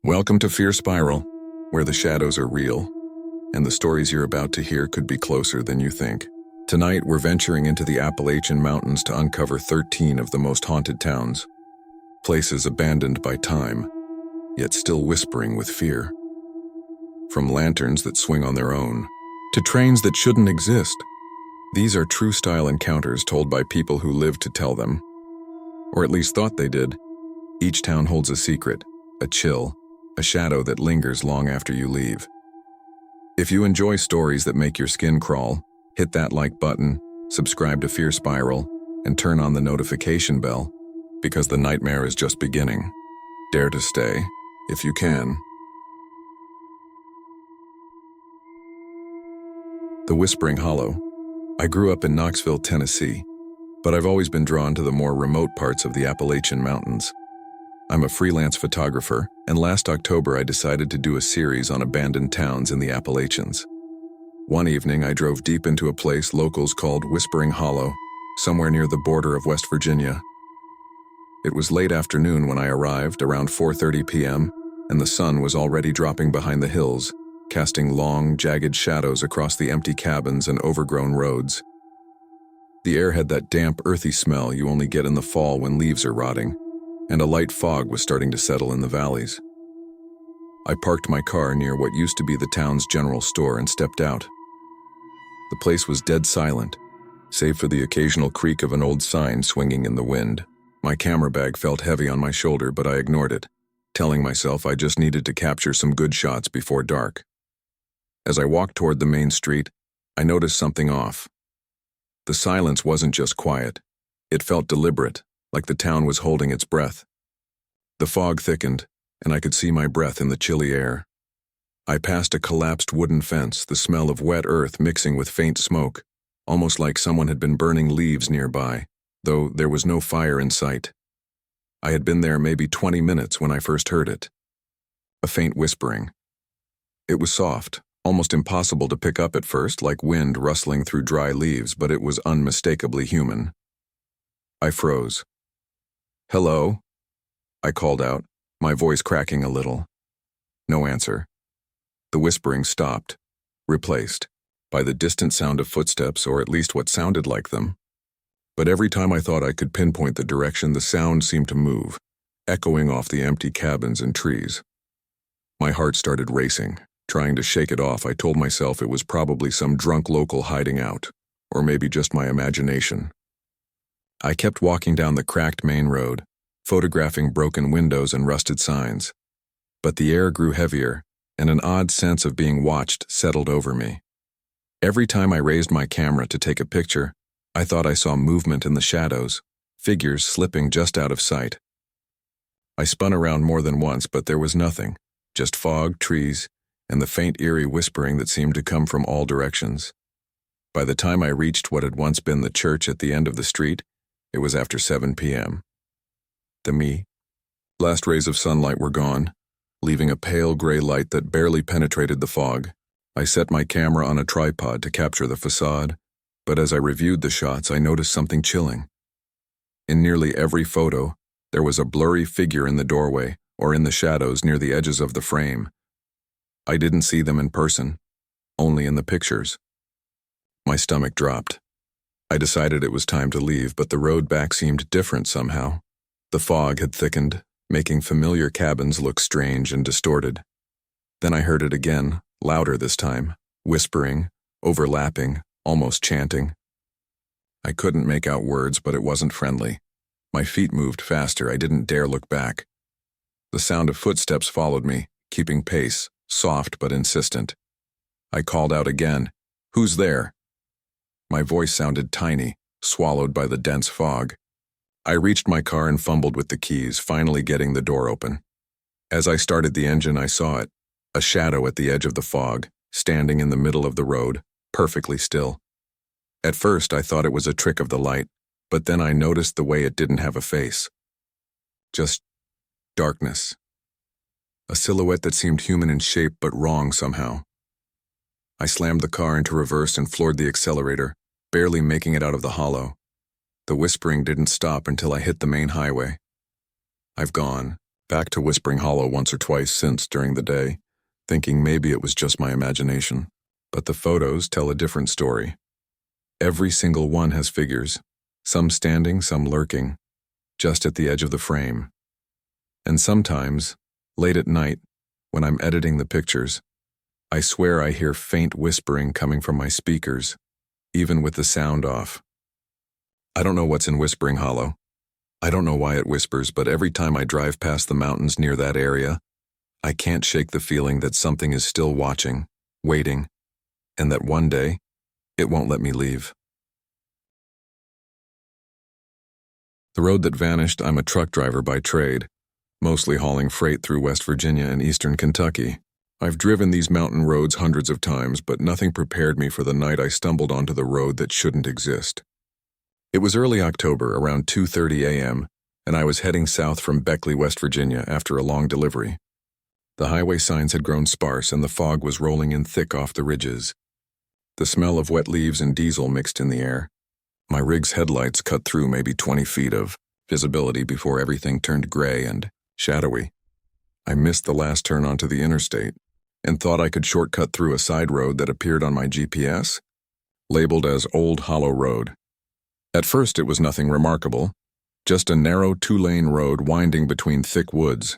Welcome to Fear Spiral, where the shadows are real, and the stories you're about to hear could be closer than you think. Tonight, we're venturing into the Appalachian Mountains to uncover 13 of the most haunted towns, places abandoned by time, yet still whispering with fear. From lanterns that swing on their own, to trains that shouldn't exist, these are true-style encounters told by people who lived to tell them, or at least thought they did. Each town holds a secret, a chill, a shadow that lingers long after you leave. If you enjoy stories that make your skin crawl, hit that like button, subscribe to Fear Spiral, and turn on the notification bell, because the nightmare is just beginning. Dare to stay, if you can. The Whispering Hollow. I grew up in Knoxville, Tennessee, but I've always been drawn to the more remote parts of the Appalachian Mountains. I'm a freelance photographer, and last October I decided to do a series on abandoned towns in the Appalachians. One evening I drove deep into a place locals called Whispering Hollow, somewhere near the border of West Virginia. It was late afternoon when I arrived, around 4:30 p.m., and the sun was already dropping behind the hills, casting long, jagged shadows across the empty cabins and overgrown roads. The air had that damp, earthy smell you only get in the fall when leaves are rotting, and a light fog was starting to settle in the valleys. I parked my car near what used to be the town's general store and stepped out. The place was dead silent, save for the occasional creak of an old sign swinging in the wind. My camera bag felt heavy on my shoulder, but I ignored it, telling myself I just needed to capture some good shots before dark. As I walked toward the main street, I noticed something off. The silence wasn't just quiet. It felt deliberate, like the town was holding its breath. The fog thickened, and I could see my breath in the chilly air. I passed a collapsed wooden fence, the smell of wet earth mixing with faint smoke, almost like someone had been burning leaves nearby, though there was no fire in sight. I had been there maybe 20 minutes when I first heard it. A faint whispering. It was soft, almost impossible to pick up at first, like wind rustling through dry leaves, but it was unmistakably human. I froze. "Hello?" I called out, my voice cracking a little. No answer. The whispering stopped, replaced by the distant sound of footsteps, or at least what sounded like them. But every time I thought I could pinpoint the direction, the sound seemed to move, echoing off the empty cabins and trees. My heart started racing. Trying to shake it off, I told myself it was probably some drunk local hiding out, or maybe just my imagination. I kept walking down the cracked main road, photographing broken windows and rusted signs. But the air grew heavier, and an odd sense of being watched settled over me. Every time I raised my camera to take a picture, I thought I saw movement in the shadows, figures slipping just out of sight. I spun around more than once, but there was nothing, just fog, trees, and the faint eerie whispering that seemed to come from all directions. By the time I reached what had once been the church at the end of the street, it was after 7 p.m. The last rays of sunlight were gone, leaving a pale gray light that barely penetrated the fog. I set my camera on a tripod to capture the facade, but as I reviewed the shots, I noticed something chilling. In nearly every photo, there was a blurry figure in the doorway or in the shadows near the edges of the frame. I didn't see them in person, only in the pictures. My stomach dropped. I decided it was time to leave, but the road back seemed different somehow. The fog had thickened, making familiar cabins look strange and distorted. Then I heard it again, louder this time, whispering, overlapping, almost chanting. I couldn't make out words, but it wasn't friendly. My feet moved faster. I didn't dare look back. The sound of footsteps followed me, keeping pace, soft but insistent. I called out again, "Who's there?" My voice sounded tiny, swallowed by the dense fog. I reached my car and fumbled with the keys, finally getting the door open. As I started the engine, I saw it, a shadow at the edge of the fog, standing in the middle of the road, perfectly still. At first, I thought it was a trick of the light, but then I noticed the way it didn't have a face. Just darkness. A silhouette that seemed human in shape but wrong somehow. I slammed the car into reverse and floored the accelerator, barely making it out of the hollow. The whispering didn't stop until I hit the main highway. "I've gone," back to Whispering Hollow once or twice since during the day, thinking maybe it was just my imagination. But the photos tell a different story. Every single one has figures, some standing, some lurking, just at the edge of the frame. And sometimes, late at night, when I'm editing the pictures, I swear I hear faint whispering coming from my speakers, even with the sound off. I don't know what's in Whispering Hollow. I don't know why it whispers, but every time I drive past the mountains near that area, I can't shake the feeling that something is still watching, waiting, and that one day, it won't let me leave. The road that vanished, I'm a truck driver by trade, mostly hauling freight through West Virginia and eastern Kentucky. I've driven these mountain roads hundreds of times, but nothing prepared me for the night I stumbled onto the road that shouldn't exist. It was early October, around 2:30 a.m., and I was heading south from Beckley, West Virginia, after a long delivery. The highway signs had grown sparse, and the fog was rolling in thick off the ridges. The smell of wet leaves and diesel mixed in the air. My rig's headlights cut through maybe 20 feet of visibility before everything turned gray and shadowy. I missed the last turn onto the interstate and thought I could shortcut through a side road that appeared on my GPS, labeled as Old Hollow Road. At first, it was nothing remarkable, just a narrow 2-lane road winding between thick woods.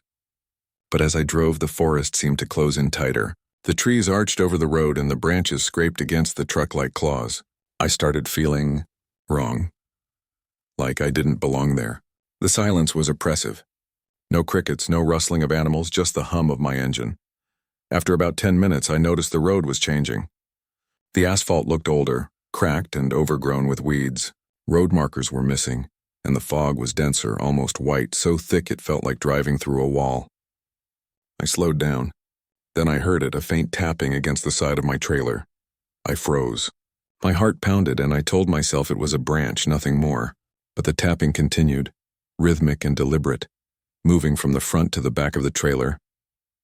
But as I drove, the forest seemed to close in tighter. The trees arched over the road and the branches scraped against the truck-like claws. I started feeling wrong, like I didn't belong there. The silence was oppressive. No crickets, no rustling of animals, just the hum of my engine. After about 10 minutes, I noticed the road was changing. The asphalt looked older, cracked and overgrown with weeds. Road markers were missing, and the fog was denser, almost white, so thick it felt like driving through a wall. I slowed down. Then I heard it, a faint tapping against the side of my trailer. I froze. My heart pounded, and I told myself it was a branch, nothing more. But the tapping continued, rhythmic and deliberate, moving from the front to the back of the trailer.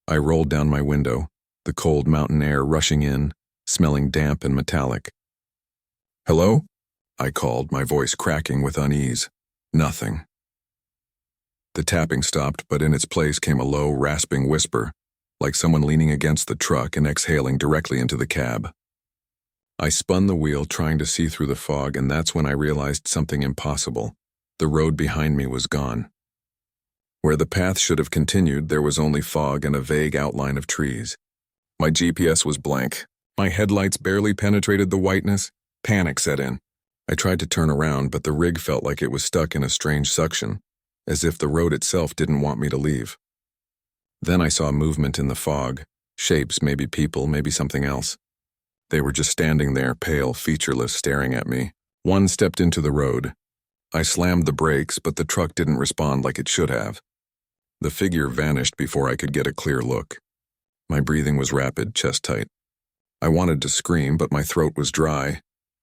I rolled down my window, the cold mountain air rushing in, smelling damp and metallic. "Hello?" I called, my voice cracking with unease. Nothing. The tapping stopped, but in its place came a low, rasping whisper, like someone leaning against the truck and exhaling directly into the cab. I spun the wheel, trying to see through the fog, and that's when I realized something impossible. The road behind me was gone. Where the path should have continued, there was only fog and a vague outline of trees. My GPS was blank. My headlights barely penetrated the whiteness. Panic set in. I tried to turn around, but the rig felt like it was stuck in a strange suction, as if the road itself didn't want me to leave. Then I saw movement in the fog, shapes, maybe people, maybe something else. They were just standing there, pale, featureless, staring at me. One stepped into the road. I slammed the brakes, but the truck didn't respond like it should have. The figure vanished before I could get a clear look. My breathing was rapid, chest tight. I wanted to scream, but my throat was dry.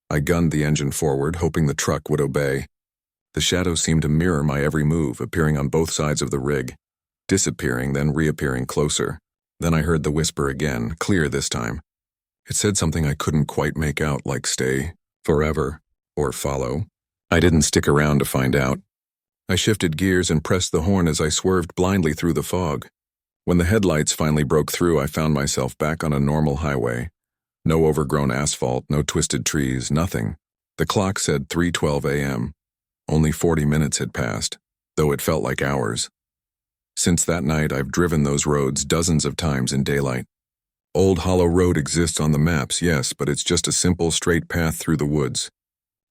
I gunned the engine forward, hoping the truck would obey. The shadow seemed to mirror my every move, appearing on both sides of the rig, disappearing, then reappearing closer. Then I heard the whisper again, clear this time. It said something I couldn't quite make out, like stay, forever, or follow. I didn't stick around to find out. I shifted gears and pressed the horn as I swerved blindly through the fog. When the headlights finally broke through, I found myself back on a normal highway. No overgrown asphalt, no twisted trees, nothing. The clock said 3:12 a.m. Only 40 minutes had passed, though it felt like hours. Since that night, I've driven those roads dozens of times in daylight. Old Hollow Road exists on the maps, yes, but it's just a simple, straight path through the woods.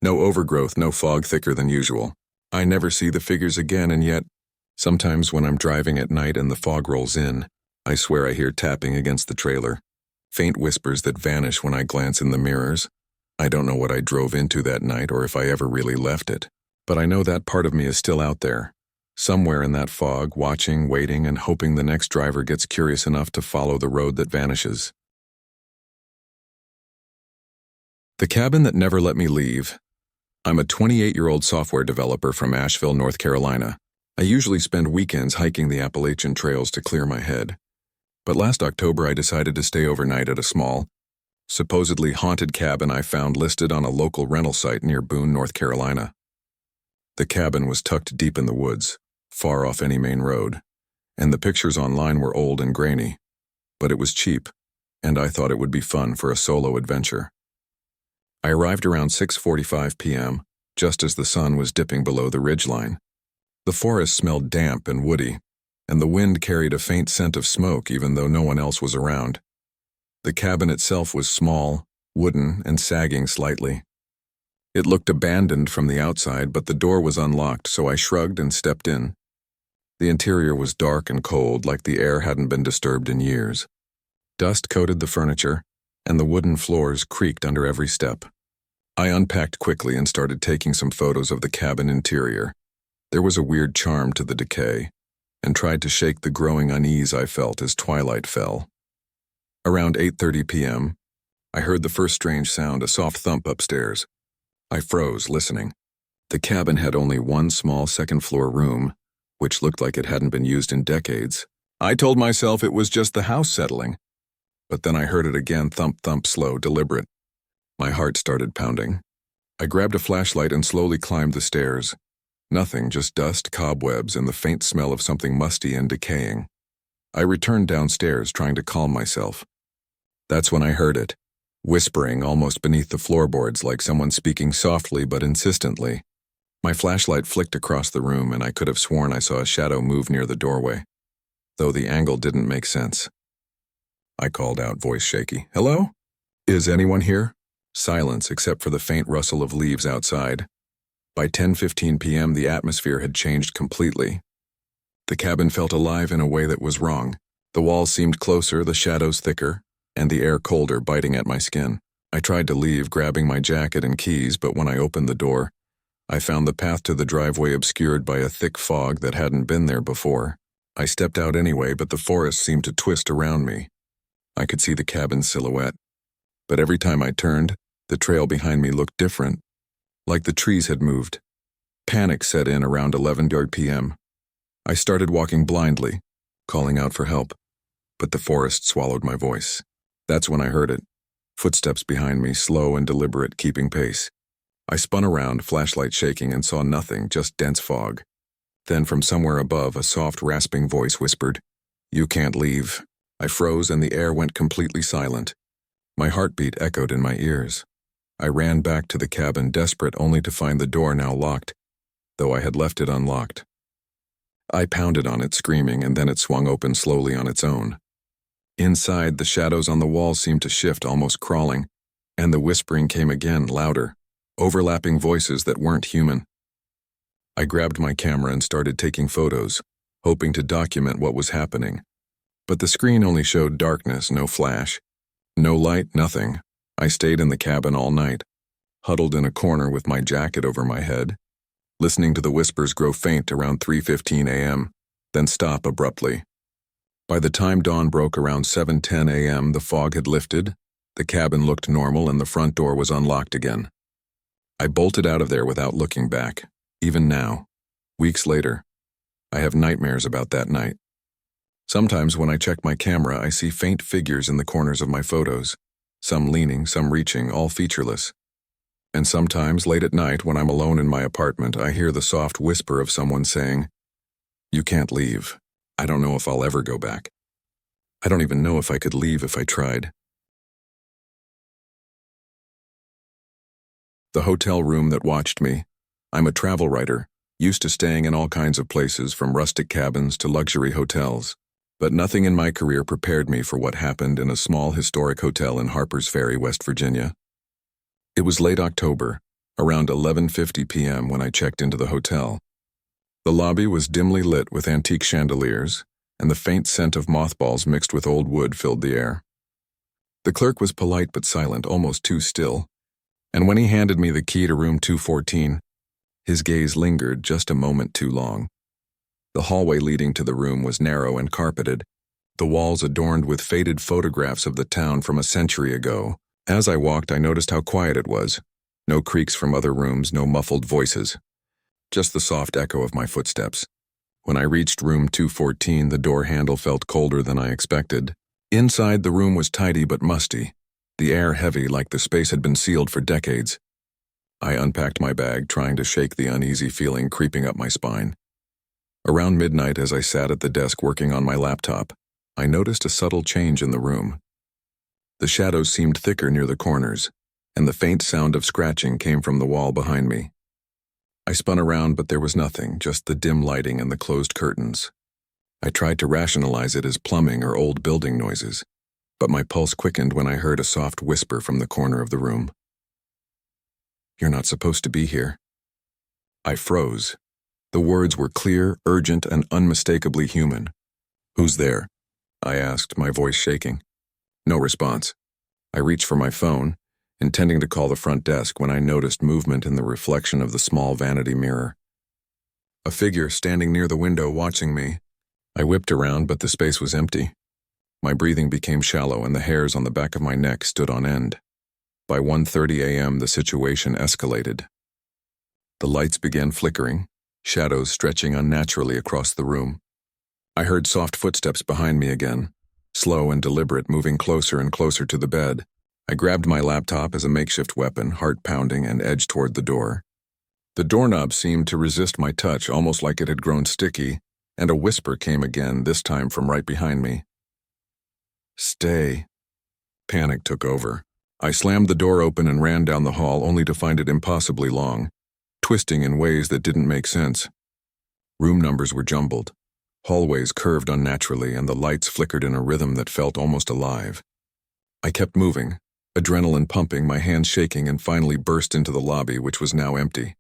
No overgrowth, no fog thicker than usual. I never see the figures again, and yet, sometimes when I'm driving at night and the fog rolls in, I swear I hear tapping against the trailer. Faint whispers that vanish when I glance in the mirrors. I don't know what I drove into that night or if I ever really left it, but I know that part of me is still out there, somewhere in that fog, watching, waiting, and hoping the next driver gets curious enough to follow the road that vanishes. The cabin that never let me leave. I'm a 28-year-old software developer from Asheville, North Carolina. I usually spend weekends hiking the Appalachian trails to clear my head. But last October, I decided to stay overnight at a small, supposedly haunted cabin I found listed on a local rental site near Boone, North Carolina. The cabin was tucked deep in the woods, far off any main road. and the pictures online were old and grainy, but it was cheap, and I thought it would be fun for a solo adventure. I arrived around 6:45 p.m., just as the sun was dipping below the ridgeline. The forest smelled damp and woody, and the wind carried a faint scent of smoke even though no one else was around. The cabin itself was small, wooden, and sagging slightly. It looked abandoned from the outside, but the door was unlocked, so I shrugged and stepped in. The interior was dark and cold, like the air hadn't been disturbed in years. Dust coated the furniture, and the wooden floors creaked under every step. I unpacked quickly and started taking some photos of the cabin interior. There was a weird charm to the decay, and tried to shake the growing unease I felt as twilight fell. Around 8:30 p.m., I heard the first strange sound, a soft thump upstairs. I froze, listening. The cabin had only one small second-floor room, which looked like it hadn't been used in decades. I told myself it was just the house settling. But then I heard it again, thump, thump, slow, deliberate. My heart started pounding. I grabbed a flashlight and slowly climbed the stairs. Nothing, just dust, cobwebs, and the faint smell of something musty and decaying. I returned downstairs, trying to calm myself. That's when I heard it, whispering almost beneath the floorboards, like someone speaking softly but insistently. My flashlight flicked across the room, and I could have sworn I saw a shadow move near the doorway, though the angle didn't make sense. I called out, voice shaky. "Hello? Is anyone here?" Silence, except for the faint rustle of leaves outside. By 10:15 p.m., the atmosphere had changed completely. The cabin felt alive in a way that was wrong. The walls seemed closer, the shadows thicker, and the air colder, biting at my skin. I tried to leave, grabbing my jacket and keys, but when I opened the door, I found the path to the driveway obscured by a thick fog that hadn't been there before. I stepped out anyway, but the forest seemed to twist around me. I could see the cabin's silhouette, but every time I turned, the trail behind me looked different, like the trees had moved. Panic set in around 11:00 p.m. I started walking blindly, calling out for help, but the forest swallowed my voice. That's when I heard it. Footsteps behind me, slow and deliberate, keeping pace. I spun around, flashlight shaking, and saw nothing, just dense fog. Then from somewhere above, a soft, rasping voice whispered, "You can't leave." I froze and the air went completely silent. My heartbeat echoed in my ears. I ran back to the cabin, desperate, only to find the door now locked, though I had left it unlocked. I pounded on it, screaming, and then it swung open slowly on its own. Inside, the shadows on the wall seemed to shift, almost crawling, and the whispering came again, louder, overlapping voices that weren't human. I grabbed my camera and started taking photos, hoping to document what was happening. But the screen only showed darkness, no flash. No light, nothing. I stayed in the cabin all night, huddled in a corner with my jacket over my head, listening to the whispers grow faint around 3:15 a.m., then stop abruptly. By the time dawn broke around 7:10 a.m., the fog had lifted, the cabin looked normal, and the front door was unlocked again. I bolted out of there without looking back. Even now, weeks later, I have nightmares about that night. Sometimes when I check my camera, I see faint figures in the corners of my photos, some leaning, some reaching, all featureless. And sometimes, late at night, when I'm alone in my apartment, I hear the soft whisper of someone saying, "You can't leave. I don't know if I'll ever go back. I don't even know if I could leave if I tried." The hotel room that watched me. I'm a travel writer, used to staying in all kinds of places, from rustic cabins to luxury hotels. But nothing in my career prepared me for what happened in a small historic hotel in Harper's Ferry, West Virginia. It was late October, around 11:50 p.m. when I checked into the hotel. The lobby was dimly lit with antique chandeliers, and the faint scent of mothballs mixed with old wood filled the air. The clerk was polite but silent, almost too still, and when he handed me the key to room 214, his gaze lingered just a moment too long. The hallway leading to the room was narrow and carpeted, the walls adorned with faded photographs of the town from a century ago. As I walked, I noticed how quiet it was. No creaks from other rooms, no muffled voices. Just the soft echo of my footsteps. When I reached room 214, the door handle felt colder than I expected. Inside, the room was tidy but musty, the air heavy, like the space had been sealed for decades. I unpacked my bag, trying to shake the uneasy feeling creeping up my spine. Around midnight, as I sat at the desk working on my laptop, I noticed a subtle change in the room. The shadows seemed thicker near the corners, and the faint sound of scratching came from the wall behind me. I spun around, but there was nothing, just the dim lighting and the closed curtains. I tried to rationalize it as plumbing or old building noises, but my pulse quickened when I heard a soft whisper from the corner of the room. "You're not supposed to be here." I froze. The words were clear, urgent, and unmistakably human. "Who's there?" I asked, my voice shaking. No response. I reached for my phone, intending to call the front desk when I noticed movement in the reflection of the small vanity mirror. A figure standing near the window watching me. I whipped around, but the space was empty. My breathing became shallow and the hairs on the back of my neck stood on end. By 1:30 a.m., the situation escalated. The lights began flickering, shadows stretching unnaturally across the room. I heard soft footsteps behind me again, slow and deliberate, moving closer and closer to the bed. I grabbed my laptop as a makeshift weapon, heart pounding, and edged toward the door. The doorknob seemed to resist my touch, almost like it had grown sticky, and a whisper came again, this time from right behind me. "Stay." Panic took over. I slammed the door open and ran down the hall, only to find it impossibly long, twisting in ways that didn't make sense. Room numbers were jumbled. Hallways curved unnaturally, and the lights flickered in a rhythm that felt almost alive. I kept moving, adrenaline pumping, my hands shaking, and finally burst into the lobby, which was now empty.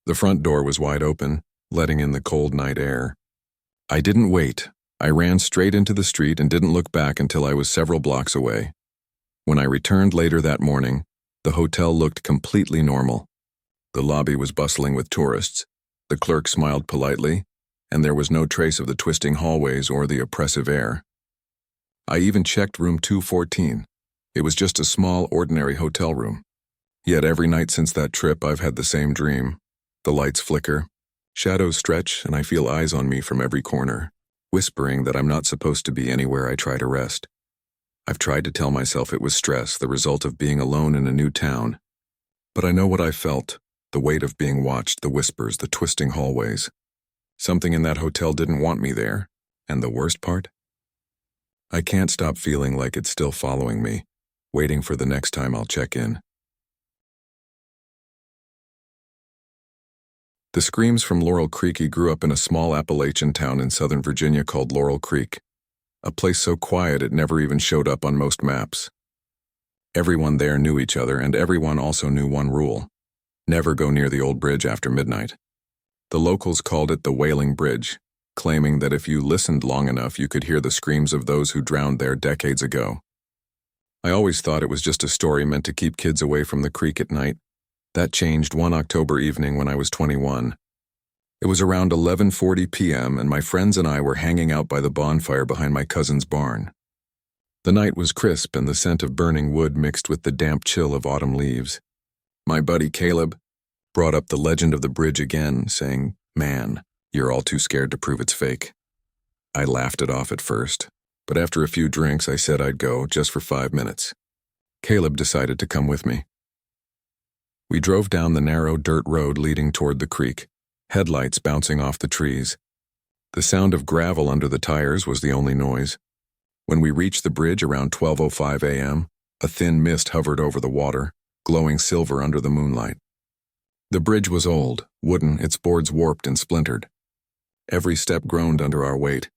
The front door was wide open, letting in the cold night air. I didn't wait. I ran straight into the street and didn't look back until I was several blocks away. When I returned later that morning, the hotel looked completely normal. The lobby was bustling with tourists. The clerk smiled politely, and there was no trace of the twisting hallways or the oppressive air. I even checked room 214. It was just a small, ordinary hotel room. Yet every night since that trip, I've had the same dream. The lights flicker, shadows stretch, and I feel eyes on me from every corner, whispering that I'm not supposed to be anywhere I try to rest. I've tried to tell myself it was stress, the result of being alone in a new town. But I know what I felt, the weight of being watched, the whispers, the twisting hallways. Something in that hotel didn't want me there, and the worst part? I can't stop feeling like it's still following me, waiting for the next time I'll check in. The screams from Laurel Creek. He grew up in a small Appalachian town in Southern Virginia called Laurel Creek, a place so quiet it never even showed up on most maps. Everyone there knew each other, and everyone also knew one rule: never go near the old bridge after midnight. The locals called it the Wailing Bridge, claiming that if you listened long enough you could hear the screams of those who drowned there decades ago. I always thought it was just a story meant to keep kids away from the creek at night. That changed one October evening when I was 21. It was around 11:40 p.m. and my friends and I were hanging out by the bonfire behind my cousin's barn. The night was crisp and the scent of burning wood mixed with the damp chill of autumn leaves. My buddy Caleb brought up the legend of the bridge again, saying, "Man, you're all too scared to prove it's fake." I laughed it off at first, but after a few drinks I said I'd go, just for 5 minutes. Caleb decided to come with me. We drove down the narrow dirt road leading toward the creek, headlights bouncing off the trees. The sound of gravel under the tires was the only noise. When we reached the bridge around 12:05 a.m., a thin mist hovered over the water, glowing silver under the moonlight. The bridge was old, wooden, its boards warped and splintered. Every step groaned under our weight.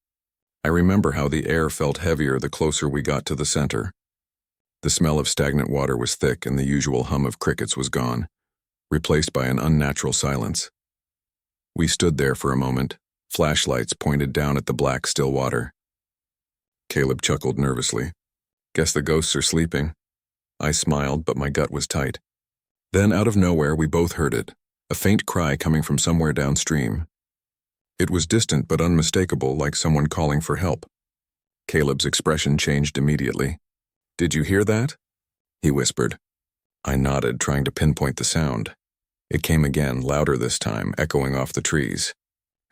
I remember how the air felt heavier the closer we got to the center. The smell of stagnant water was thick and the usual hum of crickets was gone, replaced by an unnatural silence. We stood there for a moment, flashlights pointed down at the black, still water. Caleb chuckled nervously. "Guess the ghosts are sleeping." I smiled, but my gut was tight. Then, out of nowhere, we both heard it, a faint cry coming from somewhere downstream. It was distant but unmistakable, like someone calling for help. Caleb's expression changed immediately. "Did you hear that?" he whispered. I nodded, trying to pinpoint the sound. It came again, louder this time, echoing off the trees.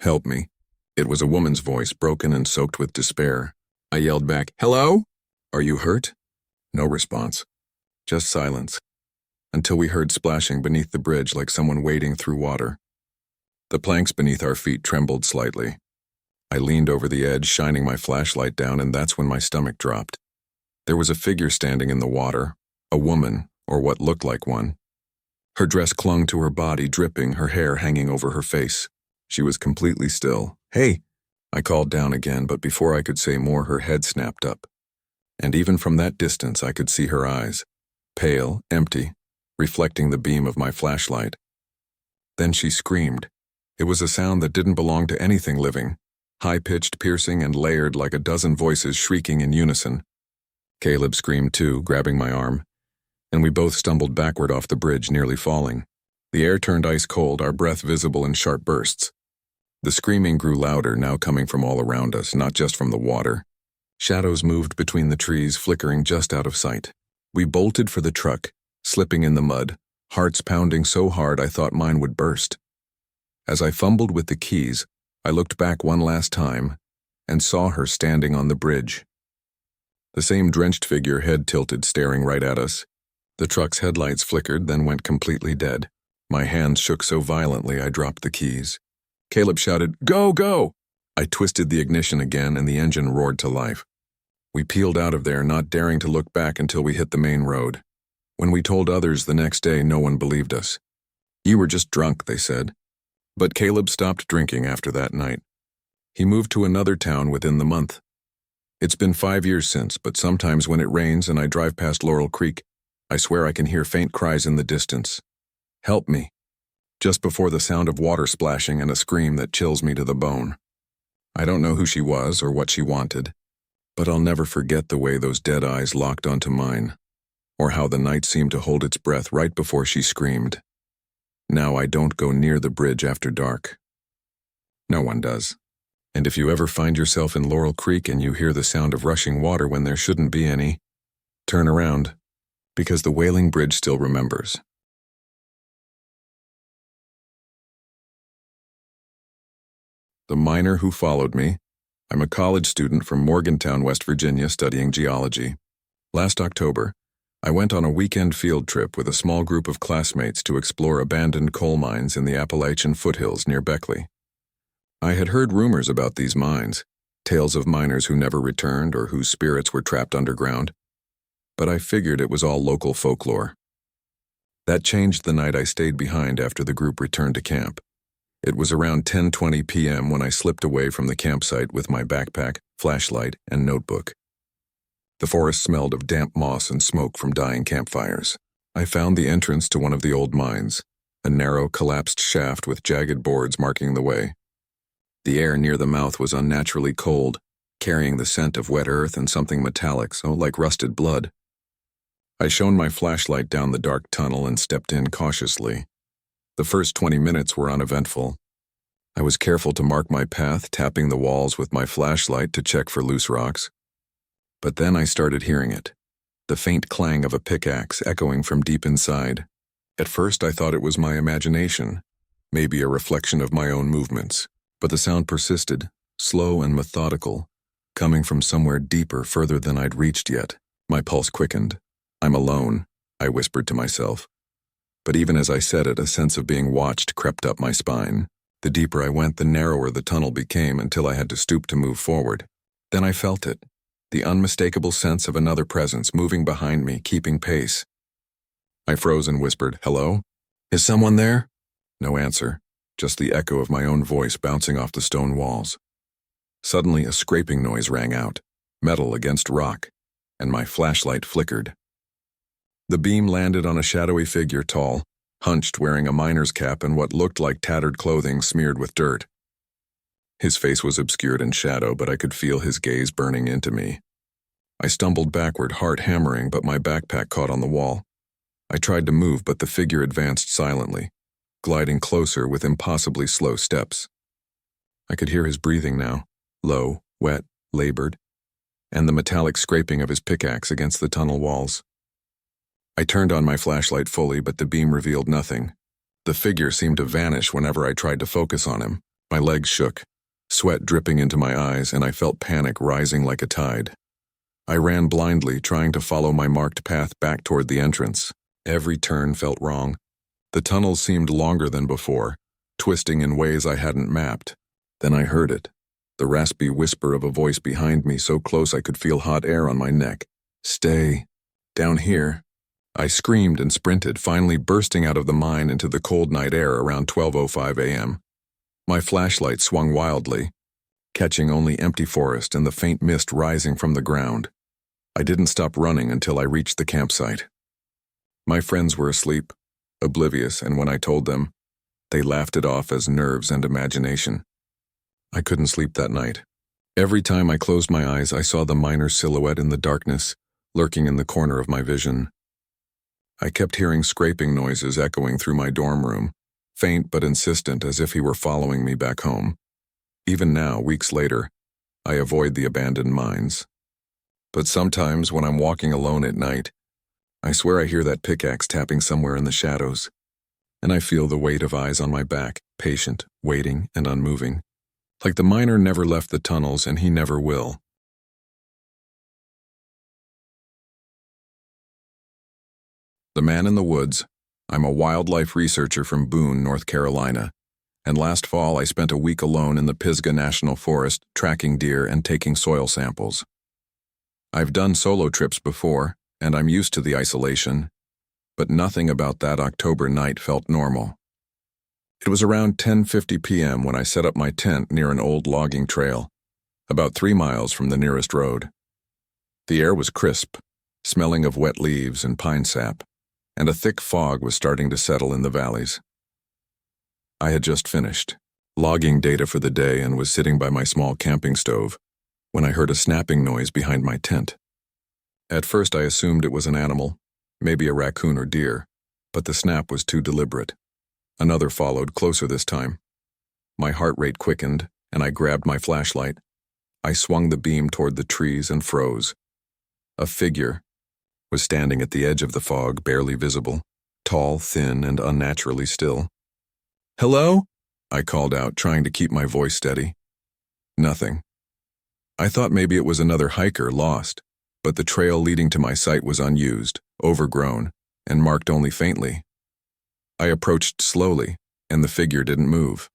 "Help me." It was a woman's voice, broken and soaked with despair. I yelled back, "Hello? Are you hurt?" No response. Just silence. Until we heard splashing beneath the bridge like someone wading through water. The planks beneath our feet trembled slightly. I leaned over the edge, shining my flashlight down, and that's when my stomach dropped. There was a figure standing in the water, a woman, or what looked like one. Her dress clung to her body, dripping, her hair hanging over her face. She was completely still. "Hey!" I called down again, but before I could say more, her head snapped up. And even from that distance, I could see her eyes, pale, empty, reflecting the beam of my flashlight. Then she screamed. It was a sound that didn't belong to anything living, high-pitched, piercing, and layered like a dozen voices shrieking in unison. Caleb screamed too, grabbing my arm, and we both stumbled backward off the bridge, nearly falling. The air turned ice cold, our breath visible in sharp bursts. The screaming grew louder, now coming from all around us, not just from the water. Shadows moved between the trees, flickering just out of sight. We bolted for the truck, slipping in the mud, hearts pounding so hard I thought mine would burst. As I fumbled with the keys, I looked back one last time and saw her standing on the bridge. The same drenched figure, head tilted, staring right at us. The truck's headlights flickered, then went completely dead. My hands shook so violently I dropped the keys. Caleb shouted, "Go, go!" I twisted the ignition again and the engine roared to life. We peeled out of there, not daring to look back until we hit the main road. When we told others the next day, no one believed us. "You were just drunk," they said. But Caleb stopped drinking after that night. He moved to another town within the month. It's been 5 years since, but sometimes when it rains and I drive past Laurel Creek, I swear I can hear faint cries in the distance. "Help me," just before the sound of water splashing and a scream that chills me to the bone. I don't know who she was or what she wanted, but I'll never forget the way those dead eyes locked onto mine, or how the night seemed to hold its breath right before she screamed. Now I don't go near the bridge after dark. No one does. And if you ever find yourself in Laurel Creek and you hear the sound of rushing water when there shouldn't be any, turn around, because the Wailing Bridge still remembers. The miner who followed me. I'm a college student from Morgantown, West Virginia, studying geology. Last October, I went on a weekend field trip with a small group of classmates to explore abandoned coal mines in the Appalachian foothills near Beckley. I had heard rumors about these mines, tales of miners who never returned or whose spirits were trapped underground, but I figured it was all local folklore. That changed the night I stayed behind after the group returned to camp. It was around 10:20 p.m. when I slipped away from the campsite with my backpack, flashlight, and notebook. The forest smelled of damp moss and smoke from dying campfires. I found the entrance to one of the old mines, a narrow, collapsed shaft with jagged boards marking the way. The air near the mouth was unnaturally cold, carrying the scent of wet earth and something metallic, so like rusted blood. I shone my flashlight down the dark tunnel and stepped in cautiously. The first 20 minutes were uneventful. I was careful to mark my path, tapping the walls with my flashlight to check for loose rocks. But then I started hearing it, the faint clang of a pickaxe echoing from deep inside. At first I thought it was my imagination, maybe a reflection of my own movements, but the sound persisted, slow and methodical, coming from somewhere deeper, further than I'd reached yet. My pulse quickened. "I'm alone," I whispered to myself. But even as I said it, a sense of being watched crept up my spine. The deeper I went, the narrower the tunnel became until I had to stoop to move forward. Then I felt it. The unmistakable sense of another presence moving behind me, keeping pace. I froze and whispered, "Hello? Is someone there?" No answer, just the echo of my own voice bouncing off the stone walls. Suddenly a scraping noise rang out, metal against rock, and my flashlight flickered. The beam landed on a shadowy figure, tall, hunched, wearing a miner's cap and what looked like tattered clothing smeared with dirt. His face was obscured in shadow, but I could feel his gaze burning into me. I stumbled backward, heart hammering, but my backpack caught on the wall. I tried to move, but the figure advanced silently, gliding closer with impossibly slow steps. I could hear his breathing now, low, wet, labored, and the metallic scraping of his pickaxe against the tunnel walls. I turned on my flashlight fully, but the beam revealed nothing. The figure seemed to vanish whenever I tried to focus on him. My legs shook, sweat dripping into my eyes, and I felt panic rising like a tide. I ran blindly, trying to follow my marked path back toward the entrance. Every turn felt wrong. The tunnel seemed longer than before, twisting in ways I hadn't mapped. Then I heard it, the raspy whisper of a voice behind me so close I could feel hot air on my neck. "Stay. Down here." I screamed and sprinted, finally bursting out of the mine into the cold night air around 12:05 a.m. My flashlight swung wildly, catching only empty forest and the faint mist rising from the ground. I didn't stop running until I reached the campsite. My friends were asleep, oblivious, and when I told them, they laughed it off as nerves and imagination. I couldn't sleep that night. Every time I closed my eyes, I saw the miner's silhouette in the darkness, lurking in the corner of my vision. I kept hearing scraping noises echoing through my dorm room, faint but insistent, as if he were following me back home. Even now, weeks later, I avoid the abandoned mines. But sometimes when I'm walking alone at night, I swear I hear that pickaxe tapping somewhere in the shadows, and I feel the weight of eyes on my back, patient, waiting, and unmoving. Like the miner never left the tunnels and he never will. The Man in the Woods. I'm a wildlife researcher from Boone, North Carolina, and last fall I spent a week alone in the Pisgah National Forest tracking deer and taking soil samples. I've done solo trips before, and I'm used to the isolation, but nothing about that October night felt normal. It was around 10:50 p.m. when I set up my tent near an old logging trail, about 3 miles from the nearest road. The air was crisp, smelling of wet leaves and pine sap, and a thick fog was starting to settle in the valleys. I had just finished logging data for the day and was sitting by my small camping stove when I heard a snapping noise behind my tent. At first I assumed it was an animal, maybe a raccoon or deer, but the snap was too deliberate. Another followed, closer this time. My heart rate quickened, and I grabbed my flashlight. I swung the beam toward the trees and froze. A figure was standing at the edge of the fog, barely visible, tall, thin, and unnaturally still. "Hello?" I called out, trying to keep my voice steady. Nothing. I thought maybe it was another hiker lost, but the trail leading to my site was unused, overgrown, and marked only faintly. I approached slowly, and the figure didn't move.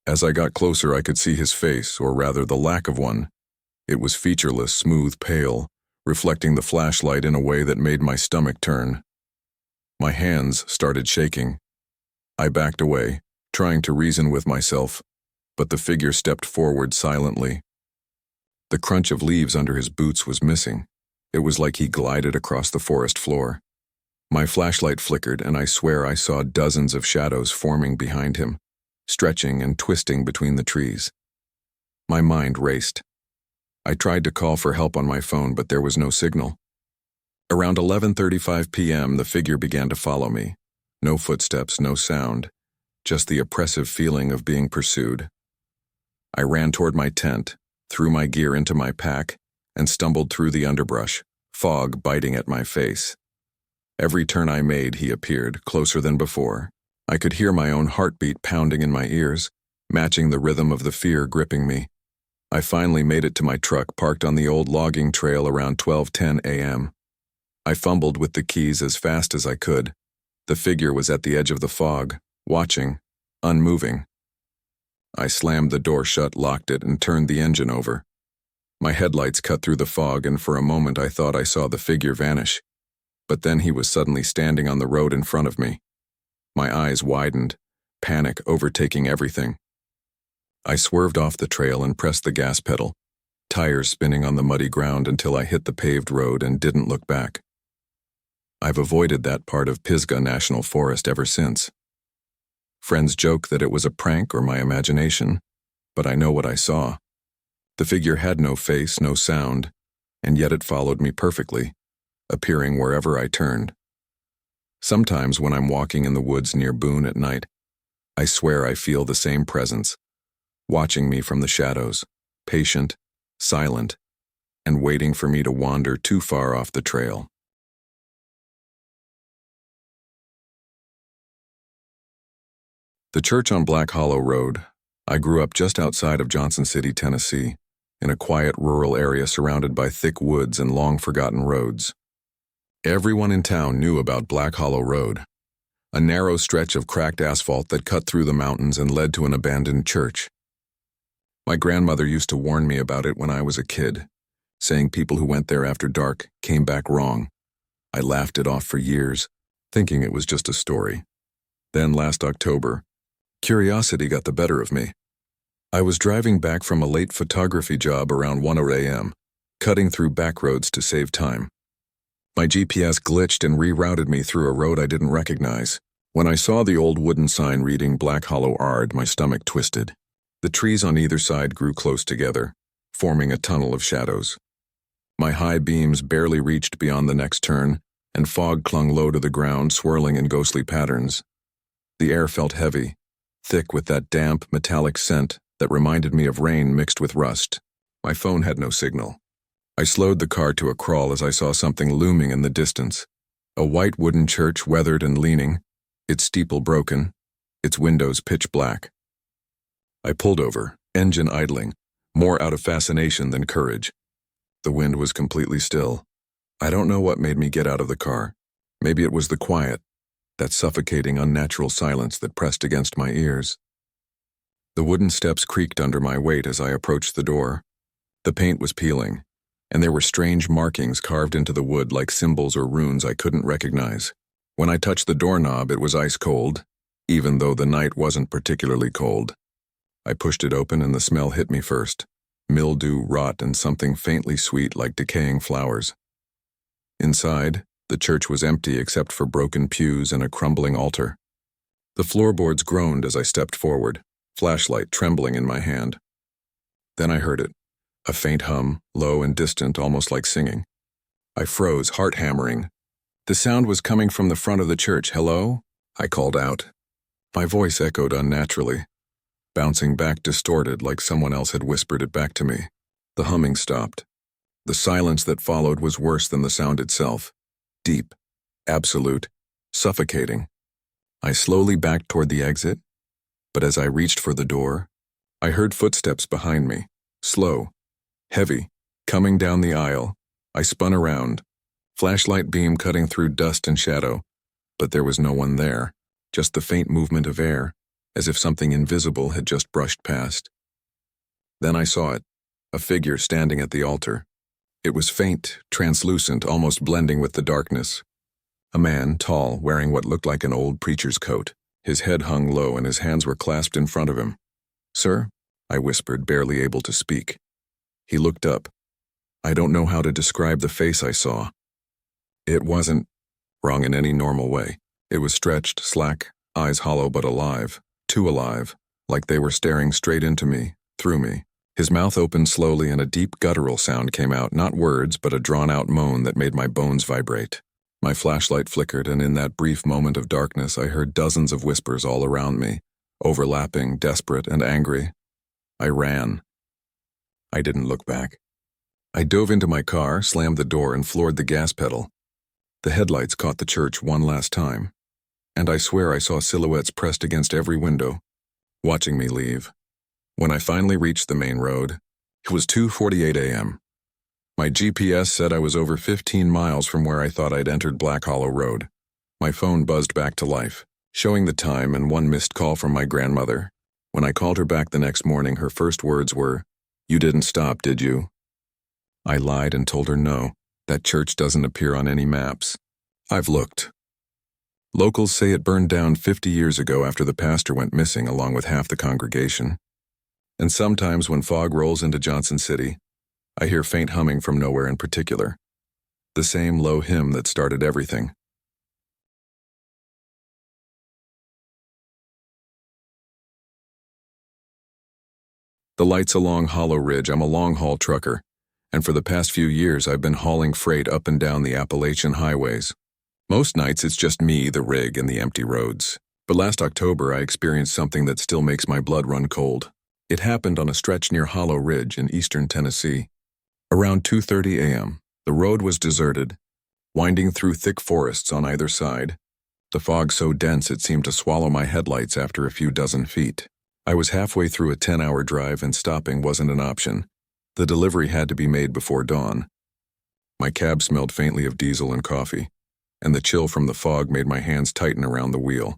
As I got closer, I could see his face, or rather the lack of one. It was featureless, smooth, pale, reflecting the flashlight in a way that made my stomach turn. My hands started shaking. I backed away, trying to reason with myself, but the figure stepped forward silently. The crunch of leaves under his boots was missing. It was like he glided across the forest floor. My flashlight flickered, and I swear I saw dozens of shadows forming behind him, stretching and twisting between the trees. My mind raced. I tried to call for help on my phone, but there was no signal. Around 11:35 p.m., the figure began to follow me. No footsteps, no sound, just the oppressive feeling of being pursued. I ran toward my tent, threw my gear into my pack, and stumbled through the underbrush, fog biting at my face. Every turn I made, he appeared, closer than before. I could hear my own heartbeat pounding in my ears, matching the rhythm of the fear gripping me. I finally made it to my truck parked on the old logging trail around 12:10 a.m. I fumbled with the keys as fast as I could. The figure was at the edge of the fog, watching, unmoving. I slammed the door shut, locked it, and turned the engine over. My headlights cut through the fog, and for a moment I thought I saw the figure vanish. But then he was suddenly standing on the road in front of me. My eyes widened, panic overtaking everything. I swerved off the trail and pressed the gas pedal, tires spinning on the muddy ground until I hit the paved road and didn't look back. I've avoided that part of Pisgah National Forest ever since. Friends joke that it was a prank or my imagination, but I know what I saw. The figure had no face, no sound, and yet it followed me perfectly, appearing wherever I turned. Sometimes when I'm walking in the woods near Boone at night, I swear I feel the same presence, watching me from the shadows, patient, silent, and waiting for me to wander too far off the trail. The church on Black Hollow Road. I grew up just outside of Johnson City, Tennessee, in a quiet rural area surrounded by thick woods and long-forgotten roads. Everyone in town knew about Black Hollow Road. a narrow stretch of cracked asphalt that cut through the mountains and led to an abandoned church. My grandmother used to warn me about it when I was a kid, saying people who went there after dark came back wrong. I laughed it off for years, thinking it was just a story. Then last October, curiosity got the better of me. I was driving back from a late photography job around 1 a.m., cutting through back roads to save time. My GPS glitched and rerouted me through a road I didn't recognize. When I saw the old wooden sign reading Black Hollow Ard, my stomach twisted. The trees on either side grew close together, forming a tunnel of shadows. My high beams barely reached beyond the next turn, and fog clung low to the ground, swirling in ghostly patterns. The air felt heavy, thick with that damp, metallic scent that reminded me of rain mixed with rust. My phone had no signal. I slowed the car to a crawl as I saw something looming in the distance. A white wooden church, weathered and leaning, its steeple broken, its windows pitch black. I pulled over, engine idling, more out of fascination than courage. The wind was completely still. I don't know what made me get out of the car. Maybe it was the quiet, that suffocating, unnatural silence that pressed against my ears. The wooden steps creaked under my weight as I approached the door. The paint was peeling, and there were strange markings carved into the wood like symbols or runes I couldn't recognize. When I touched the doorknob, it was ice cold, even though the night wasn't particularly cold. I pushed it open and the smell hit me first. Mildew, rot, and something faintly sweet like decaying flowers. Inside, the church was empty except for broken pews and a crumbling altar. The floorboards groaned as I stepped forward, flashlight trembling in my hand. Then I heard it, a faint hum, low and distant, almost like singing. I froze, heart hammering. The sound was coming from the front of the church. "Hello?" I called out. My voice echoed unnaturally, bouncing back distorted like someone else had whispered it back to me. The humming stopped. The silence that followed was worse than the sound itself. Deep, absolute, suffocating. I slowly backed toward the exit, but as I reached for the door, I heard footsteps behind me, slow, heavy, coming down the aisle. I spun around, flashlight beam cutting through dust and shadow, but there was no one there, just the faint movement of air, as if something invisible had just brushed past. Then I saw it, a figure standing at the altar. It was faint, translucent, almost blending with the darkness. A man, tall, wearing what looked like an old preacher's coat. His head hung low and his hands were clasped in front of him. "Sir?" I whispered, barely able to speak. He looked up. I don't know how to describe the face I saw. It wasn't wrong in any normal way. It was stretched, slack, eyes hollow but alive, too alive, like they were staring straight into me, through me. His mouth opened slowly and a deep guttural sound came out, not words but a drawn-out moan that made my bones vibrate. My flashlight flickered, and in that brief moment of darkness I heard dozens of whispers all around me, overlapping, desperate, and angry. I ran. I didn't look back. I dove into my car, slammed the door, and floored the gas pedal. The headlights caught the church one last time, and I swear I saw silhouettes pressed against every window, watching me leave. When I finally reached the main road, it was 2:48 a.m. My GPS said I was over 15 miles from where I thought I'd entered Black Hollow Road. My phone buzzed back to life, showing the time and one missed call from my grandmother. When I called her back the next morning, her first words were, "You didn't stop, did you?" I lied and told her no. That church doesn't appear on any maps. I've looked. Locals say it burned down 50 years ago after the pastor went missing along with half the congregation. And sometimes when fog rolls into Johnson City, I hear faint humming from nowhere in particular. The same low hymn that started everything. The lights along Hollow Ridge. I'm a long-haul trucker, and for the past few years I've been hauling freight up and down the Appalachian highways. Most nights it's just me, the rig, and the empty roads. But last October I experienced something that still makes my blood run cold. It happened on a stretch near Hollow Ridge in eastern Tennessee. Around 2:30 a.m., the road was deserted, winding through thick forests on either side, the fog so dense it seemed to swallow my headlights after a few dozen feet. I was halfway through a 10-hour drive and stopping wasn't an option. The delivery had to be made before dawn. My cab smelled faintly of diesel and coffee. and the chill from the fog made my hands tighten around the wheel.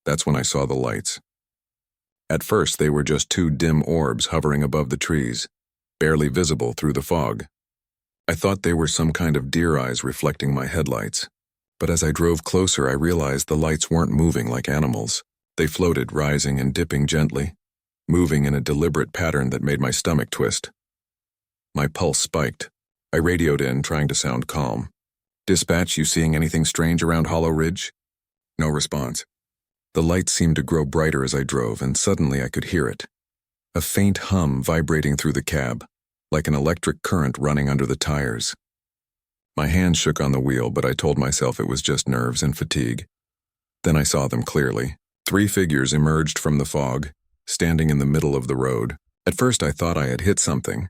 That's when I saw the lights. At first, they were just two dim orbs hovering above the trees, barely visible through the fog. I thought they were some kind of deer eyes reflecting my headlights, but as I drove closer, I realized the lights weren't moving like animals. They floated, rising and dipping gently, moving in a deliberate pattern that made my stomach twist. My pulse spiked. I radioed in, trying to sound calm. "Dispatch, you seeing anything strange around Hollow Ridge?" No response. The lights seemed to grow brighter as I drove, and suddenly I could hear it. A faint hum vibrating through the cab, like an electric current running under the tires. My hand shook on the wheel, but I told myself it was just nerves and fatigue. Then I saw them clearly. 3 figures emerged from the fog, standing in the middle of the road. At first I thought I had hit something,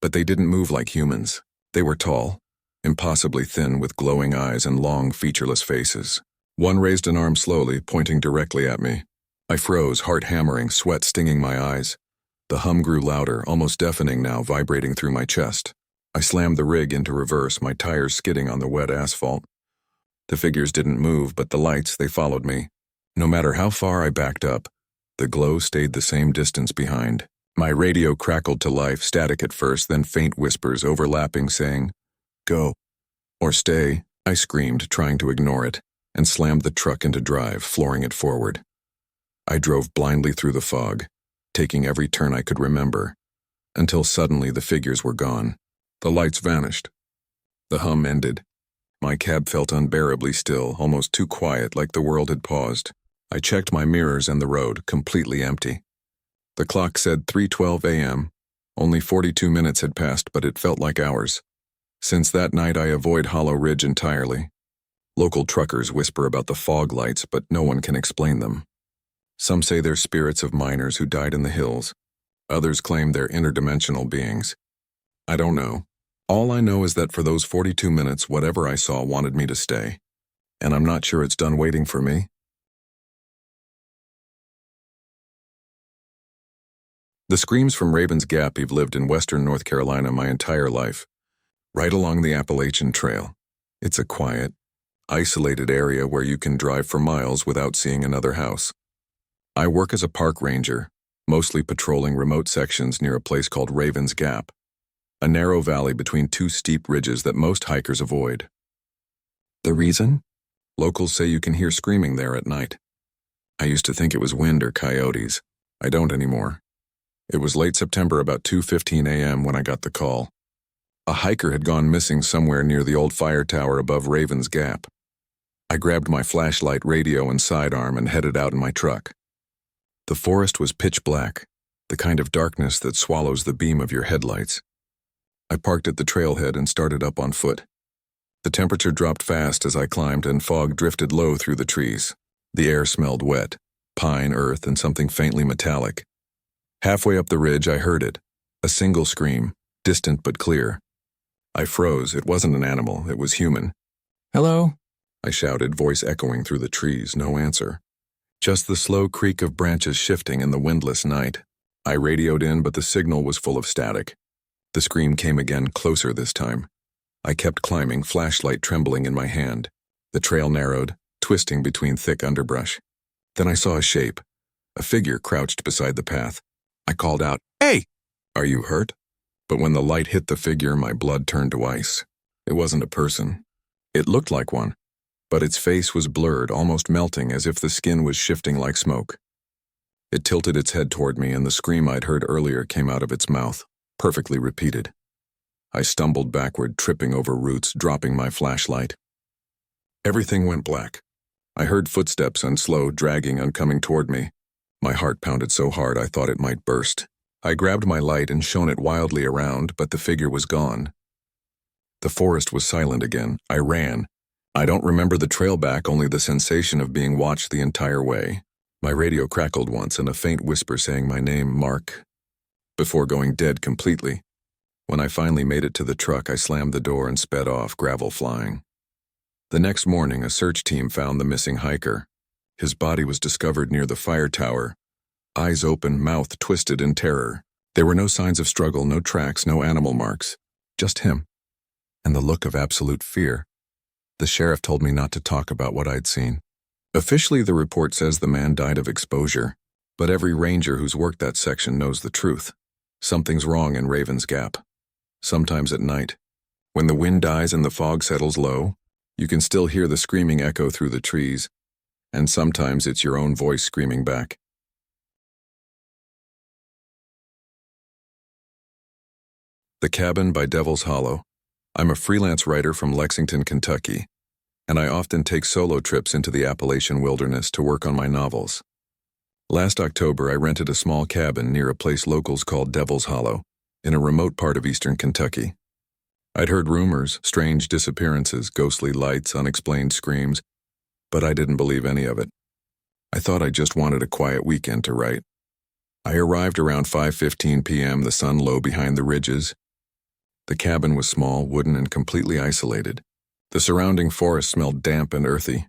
but they didn't move like humans. They were tall, impossibly thin, with glowing eyes and long, featureless faces. One raised an arm slowly, pointing directly at me. I froze, heart hammering, sweat stinging my eyes. The hum grew louder, almost deafening now, vibrating through my chest. I slammed the rig into reverse, my tires skidding on the wet asphalt. The figures didn't move, but the lights, they followed me. No matter how far I backed up, the glow stayed the same distance behind. My radio crackled to life, static at first, then faint whispers overlapping saying, "Go," or "Stay." I screamed, trying to ignore it, and slammed the truck into drive, flooring it forward. I drove blindly through the fog, taking every turn I could remember, until suddenly the figures were gone. The lights vanished. The hum ended. My cab felt unbearably still, almost too quiet, like the world had paused. I checked my mirrors and the road, completely empty. The clock said 3:12 a.m. Only 42 minutes had passed, but it felt like hours. Since that night, I avoid Hollow Ridge entirely. Local truckers whisper about the fog lights, but no one can explain them. Some say they're spirits of miners who died in the hills. Others claim they're interdimensional beings. I don't know. All I know is that for those 42 minutes, whatever I saw wanted me to stay. And I'm not sure it's done waiting for me. The screams from Raven's Gap. I've lived in western North Carolina my entire life, right along the Appalachian Trail. It's a quiet, isolated area where you can drive for miles without seeing another house. I work as a park ranger, mostly patrolling remote sections near a place called Raven's Gap, a narrow valley between 2 steep ridges that most hikers avoid. The reason? Locals say you can hear screaming there at night. I used to think it was wind or coyotes. I don't anymore. It was late September, about 2:15 a.m. when I got the call. A hiker had gone missing somewhere near the old fire tower above Raven's Gap. I grabbed my flashlight, radio, and sidearm and headed out in my truck. The forest was pitch black, the kind of darkness that swallows the beam of your headlights. I parked at the trailhead and started up on foot. The temperature dropped fast as I climbed, and fog drifted low through the trees. The air smelled wet, pine, earth, and something faintly metallic. Halfway up the ridge, I heard it, a single scream, distant but clear. I froze. It wasn't an animal, it was human. "Hello?" I shouted, voice echoing through the trees. No answer. Just the slow creak of branches shifting in the windless night. I radioed in, but the signal was full of static. The scream came again, closer this time. I kept climbing, flashlight trembling in my hand. The trail narrowed, twisting between thick underbrush. Then I saw a shape, a figure crouched beside the path. I called out, "Hey! Are you hurt?" But when the light hit the figure, my blood turned to ice. It wasn't a person. It looked like one, but its face was blurred, almost melting, as if the skin was shifting like smoke. It tilted its head toward me, and the scream I'd heard earlier came out of its mouth, perfectly repeated. I stumbled backward, tripping over roots, dropping my flashlight. Everything went black. I heard footsteps and slow, dragging, coming toward me. My heart pounded so hard I thought it might burst. I grabbed my light and shone it wildly around, but the figure was gone. The forest was silent again. I ran. I don't remember the trail back, only the sensation of being watched the entire way. My radio crackled once, and a faint whisper saying my name, Mark, before going dead completely. When I finally made it to the truck, I slammed the door and sped off, gravel flying. The next morning, a search team found the missing hiker. His body was discovered near the fire tower, eyes open, mouth twisted in terror. There were no signs of struggle, no tracks, no animal marks. Just him, and the look of absolute fear. The sheriff told me not to talk about what I'd seen. Officially, the report says the man died of exposure, but every ranger who's worked that section knows the truth. Something's wrong in Raven's Gap. Sometimes at night, when the wind dies and the fog settles low, you can still hear the screaming echo through the trees, and sometimes it's your own voice screaming back. The Cabin by Devil's Hollow. I'm a freelance writer from Lexington, Kentucky, and I often take solo trips into the Appalachian wilderness to work on my novels. Last October, I rented a small cabin near a place locals call Devil's Hollow, in a remote part of eastern Kentucky. I'd heard rumors, strange disappearances, ghostly lights, unexplained screams, but I didn't believe any of it. I thought I just wanted a quiet weekend to write. I arrived around 5:15 p.m., the sun low behind the ridges. The cabin was small, wooden, and completely isolated. The surrounding forest smelled damp and earthy,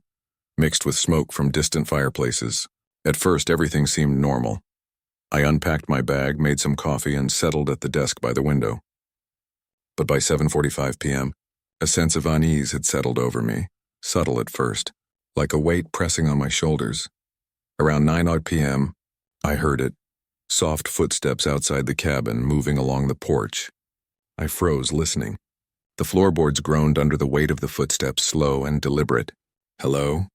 mixed with smoke from distant fireplaces. At first, everything seemed normal. I unpacked my bag, made some coffee, and settled at the desk by the window. But by 7:45 p.m., a sense of unease had settled over me, subtle at first, like a weight pressing on my shoulders. Around 9 p.m., I heard it, soft footsteps outside the cabin moving along the porch. I froze, listening. The floorboards groaned under the weight of the footsteps, slow and deliberate. "Hello?"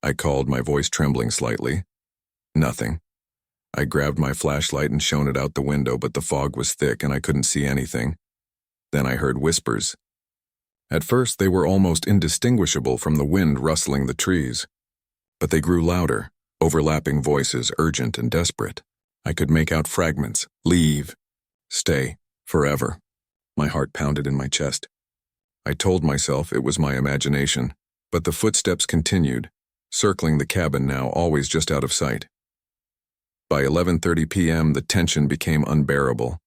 I called, my voice trembling slightly. Nothing. I grabbed my flashlight and shone it out the window, but the fog was thick and I couldn't see anything. Then I heard whispers. At first, they were almost indistinguishable from the wind rustling the trees. But they grew louder, overlapping voices, urgent and desperate. I could make out fragments. Leave. Stay. Forever. My heart pounded in my chest. I told myself it was my imagination, but the footsteps continued, circling the cabin now, always just out of sight. By 11:30 p.m., the tension became unbearable.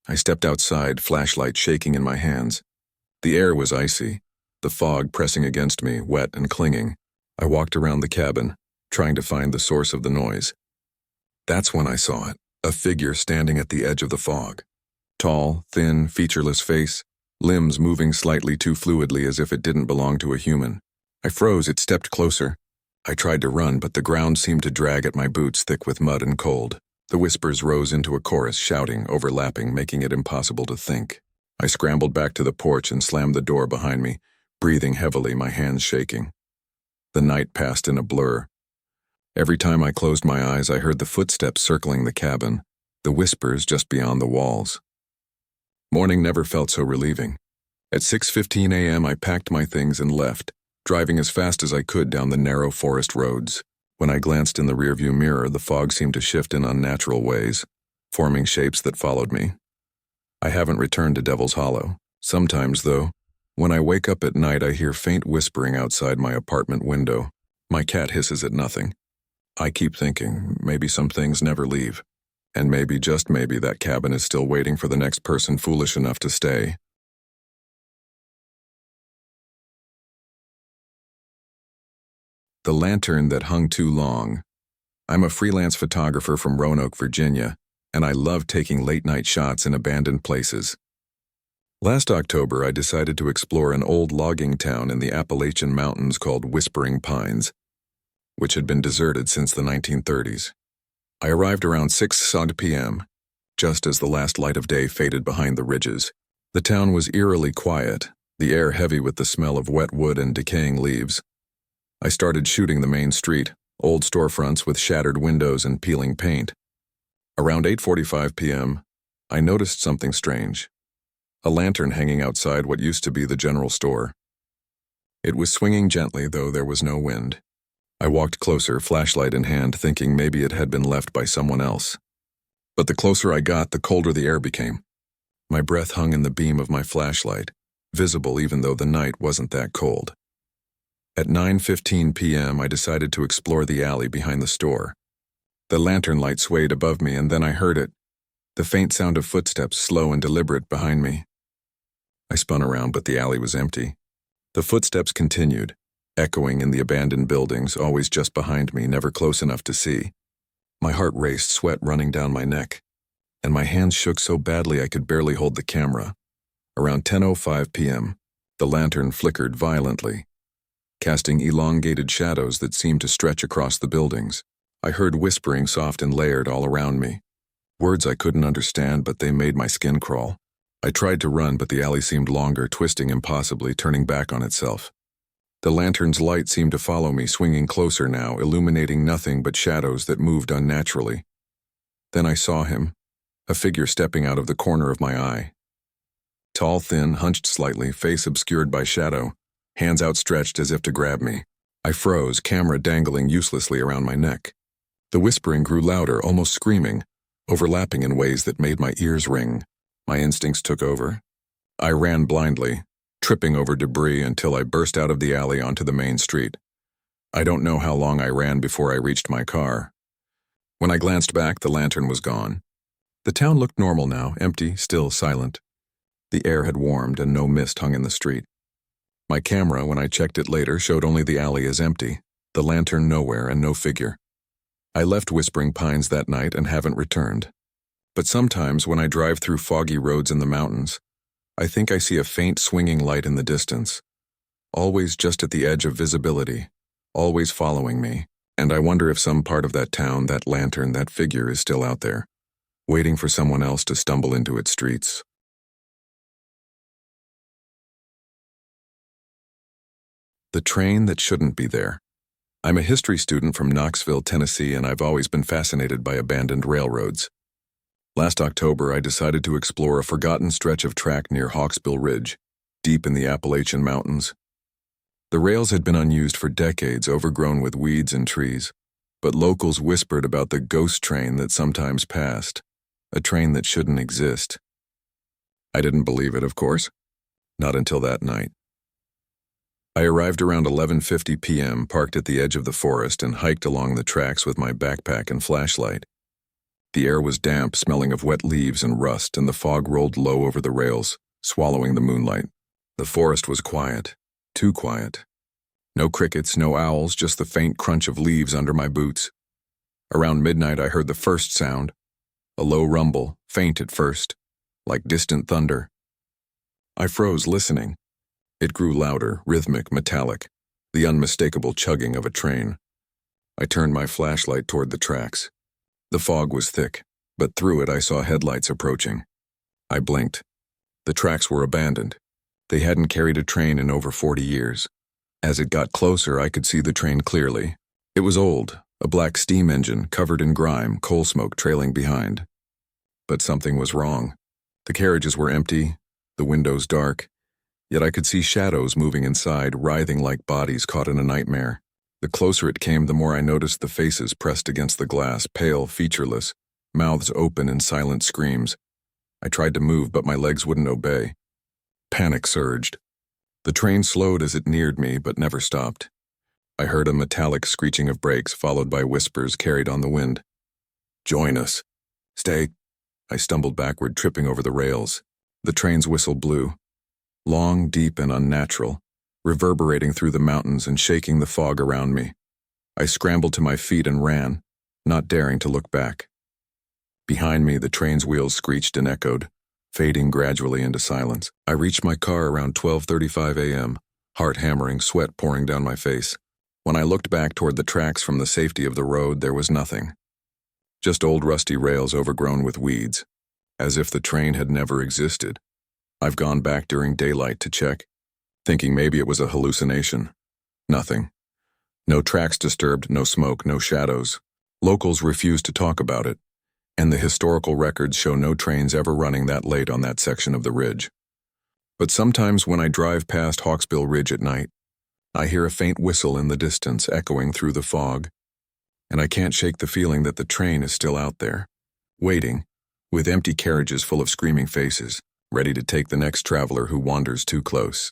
I stepped outside, flashlight shaking in my hands. The air was icy, the fog pressing against me, wet and clinging. I walked around the cabin, trying to find the source of the noise. That's when I saw it, a figure standing at the edge of the fog. Tall, thin, featureless face, limbs moving slightly too fluidly as if it didn't belong to a human. I froze, it stepped closer. I tried to run, but the ground seemed to drag at my boots, thick with mud and cold. The whispers rose into a chorus, shouting, overlapping, making it impossible to think. I scrambled back to the porch and slammed the door behind me, breathing heavily, my hands shaking. The night passed in a blur. Every time I closed my eyes, I heard the footsteps circling the cabin, the whispers just beyond the walls. Morning never felt so relieving. At 6:15 a.m., I packed my things and left, driving as fast as I could down the narrow forest roads. When I glanced in the rearview mirror, the fog seemed to shift in unnatural ways, forming shapes that followed me. I haven't returned to Devil's Hollow. Sometimes, though, when I wake up at night, I hear faint whispering outside my apartment window. My cat hisses at nothing. I keep thinking, maybe some things never leave. And maybe, just maybe, that cabin is still waiting for the next person foolish enough to stay. The Lantern That Hung Too Long. I'm a freelance photographer from Roanoke, Virginia, and I love taking late-night shots in abandoned places. Last October, I decided to explore an old logging town in the Appalachian Mountains called Whispering Pines, which had been deserted since the 1930s. I arrived around 6 p.m., just as the last light of day faded behind the ridges. The town was eerily quiet, the air heavy with the smell of wet wood and decaying leaves. I started shooting the main street, old storefronts with shattered windows and peeling paint. Around 8:45 p.m., I noticed something strange. A lantern hanging outside what used to be the general store. It was swinging gently, though there was no wind. I walked closer, flashlight in hand, thinking maybe it had been left by someone else. But the closer I got, the colder the air became. My breath hung in the beam of my flashlight, visible even though the night wasn't that cold. At 9:15 p.m., I decided to explore the alley behind the store. The lantern light swayed above me, and then I heard it, the faint sound of footsteps, slow and deliberate, behind me. I spun around, but the alley was empty. The footsteps continued, echoing in the abandoned buildings, always just behind me, never close enough to see. My heart raced, sweat running down my neck, and my hands shook so badly I could barely hold the camera. Around 10:05 p.m., The lantern flickered violently, casting elongated shadows that seemed to stretch across the buildings. I heard whispering, soft and layered, all around me. Words I couldn't understand, but they made my skin crawl. I tried to run, but the alley seemed longer, twisting impossibly, turning back on itself. The lantern's light seemed to follow me, swinging closer now, illuminating nothing but shadows that moved unnaturally. Then I saw him, a figure stepping out of the corner of my eye. Tall, thin, hunched slightly, face obscured by shadow, hands outstretched as if to grab me. I froze, camera dangling uselessly around my neck. The whispering grew louder, almost screaming, overlapping in ways that made my ears ring. My instincts took over. I ran blindly, tripping over debris until I burst out of the alley onto the main street. I don't know how long I ran before I reached my car. When I glanced back, the lantern was gone. The town looked normal now, empty, still, silent. The air had warmed and no mist hung in the street. My camera, when I checked it later, showed only the alley as empty, the lantern nowhere and no figure. I left Whispering Pines that night and haven't returned. But sometimes when I drive through foggy roads in the mountains, I think I see a faint swinging light in the distance, always just at the edge of visibility, always following me, and I wonder if some part of that town, that lantern, that figure is still out there, waiting for someone else to stumble into its streets. The train that shouldn't be there. I'm a history student from Knoxville, Tennessee, and I've always been fascinated by abandoned railroads. Last October, I decided to explore a forgotten stretch of track near Hawksbill Ridge, deep in the Appalachian Mountains. The rails had been unused for decades, overgrown with weeds and trees, but locals whispered about the ghost train that sometimes passed, a train that shouldn't exist. I didn't believe it, of course, not until that night. I arrived around 11:50 p.m., parked at the edge of the forest, and hiked along the tracks with my backpack and flashlight. The air was damp, smelling of wet leaves and rust, and the fog rolled low over the rails, swallowing the moonlight. The forest was quiet, too quiet. No crickets, no owls, just the faint crunch of leaves under my boots. Around midnight, I heard the first sound, a low rumble, faint at first, like distant thunder. I froze, listening. It grew louder, rhythmic, metallic, the unmistakable chugging of a train. I turned my flashlight toward the tracks. The fog was thick, but through it I saw headlights approaching. I blinked. The tracks were abandoned. They hadn't carried a train in over 40 years. As it got closer, I could see the train clearly. It was old, a black steam engine covered in grime, coal smoke trailing behind. But something was wrong. The carriages were empty, the windows dark, yet I could see shadows moving inside, writhing like bodies caught in a nightmare. The closer it came, the more I noticed the faces pressed against the glass, pale, featureless, mouths open in silent screams. I tried to move, but my legs wouldn't obey. Panic surged. The train slowed as it neared me, but never stopped. I heard a metallic screeching of brakes, followed by whispers carried on the wind. "Join us. Stay." I stumbled backward, tripping over the rails. The train's whistle blew. Long, deep, and unnatural, reverberating through the mountains and shaking the fog around me. I scrambled to my feet and ran, not daring to look back. Behind me, the train's wheels screeched and echoed, fading gradually into silence. I reached my car around 12:35 a.m., heart hammering, sweat pouring down my face. When I looked back toward the tracks from the safety of the road, there was nothing. Just old rusty rails overgrown with weeds, as if the train had never existed. I've gone back during daylight to check, thinking maybe it was a hallucination. Nothing. No tracks disturbed, no smoke, no shadows. Locals refuse to talk about it, and the historical records show no trains ever running that late on that section of the ridge. But sometimes when I drive past Hawksbill Ridge at night, I hear a faint whistle in the distance echoing through the fog, and I can't shake the feeling that the train is still out there, waiting, with empty carriages full of screaming faces, ready to take the next traveler who wanders too close.